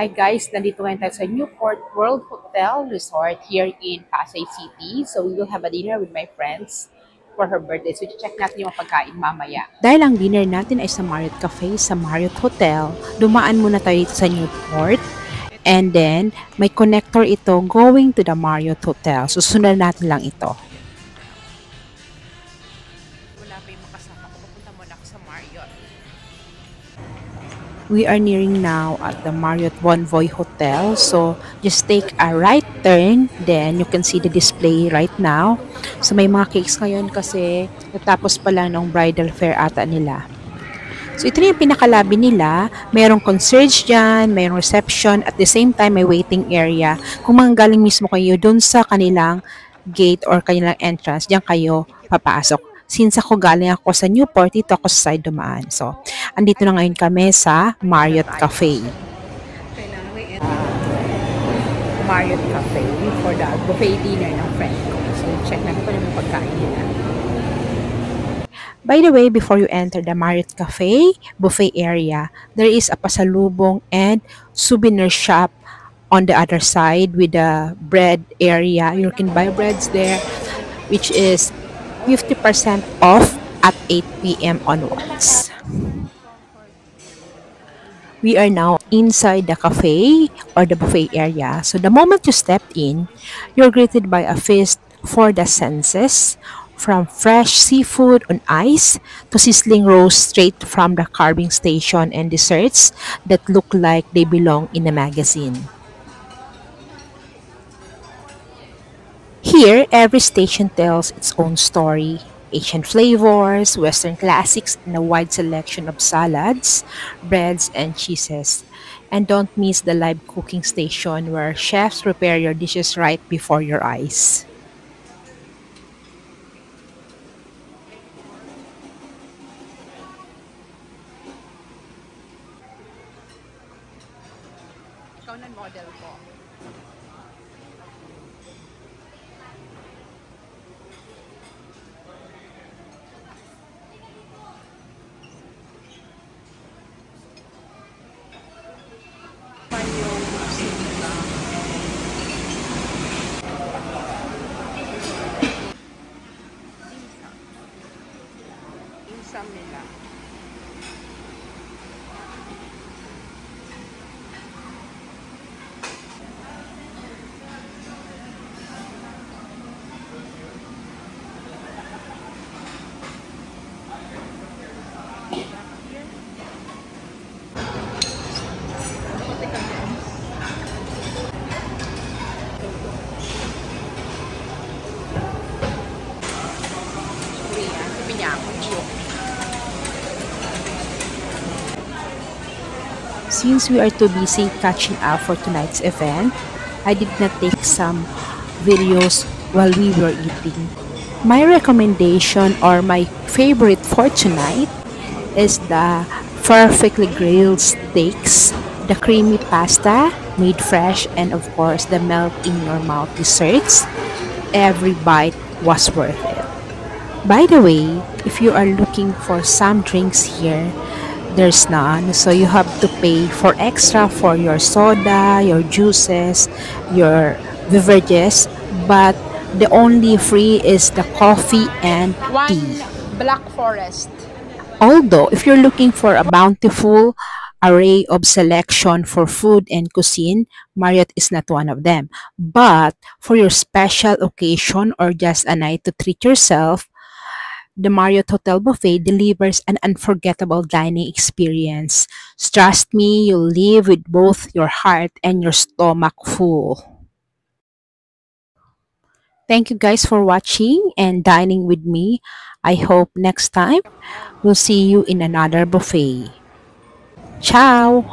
Hi guys, nandito ngayon tayo sa Newport World Hotel Resort here in Pasay City. So we will have a dinner with my friends for her birthday. So check natin yung pagkain mamaya. Dahil ang dinner natin ay sa Marriott Cafe sa Marriott Hotel, dumaan muna tayo dito sa Newport. And then, may connector ito going to the Marriott Hotel. So sundan natin lang ito. Wala pa yung makasama ko. Papunta muna ako sa Marriott. We are nearing now at the Marriott Bonvoy Hotel. So, just take a right turn. Then, you can see the display right now. So, may mga cakes ngayon kasi natapos pa lang ng bridal fair ata nila. So, ito na yung pinakalabi nila. Mayroong concierge dyan, mayroong reception. At the same time, may waiting area. Kung manggaling mismo kayo dun sa kanilang gate or kanilang entrance, diyan kayo papasok. Since ako galing ako sa Newport, dito ako sa side dumaan. So, andito na ngayon kami sa Marriott Cafe. Marriott Cafe for the buffet dinner ng friend ko. So, check natin kung ano yung pagkain nila. By the way, before you enter the Marriott Cafe buffet area, there is a pasalubong and souvenir shop on the other side with the bread area. You can buy breads there, which is 50% off at 8 p.m. onwards. We are now inside the cafe or the buffet area. So the moment you step in, you're greeted by a feast for the senses, from fresh seafood on ice to sizzling roast straight from the carving station and desserts that look like they belong in a magazine. Here, every station tells its own story. Asian flavors, Western classics, and a wide selection of salads, breads, and cheeses. And don't miss the live cooking station where chefs prepare your dishes right before your eyes. Ikaw na model ko. Insam nila. Since we are too busy catching up for tonight's event, I did not take some videos while we were eating. My recommendation or my favorite for tonight is the perfectly grilled steaks, the creamy pasta made fresh, and of course the melt in your mouth desserts. Every bite was worth it. By the way, if you are looking for some drinks here, there's none, so you have to pay for extra for your soda, your juices, your beverages, but the only free is the coffee and tea. Black Forest. Although, if you're looking for a bountiful array of selection for food and cuisine, Marriott is not one of them. But for your special occasion or just a night to treat yourself, the Marriott Hotel Buffet delivers an unforgettable dining experience. Trust me, you'll leave with both your heart and your stomach full. Thank you guys for watching and dining with me. I hope next time we'll see you in another buffet. Ciao!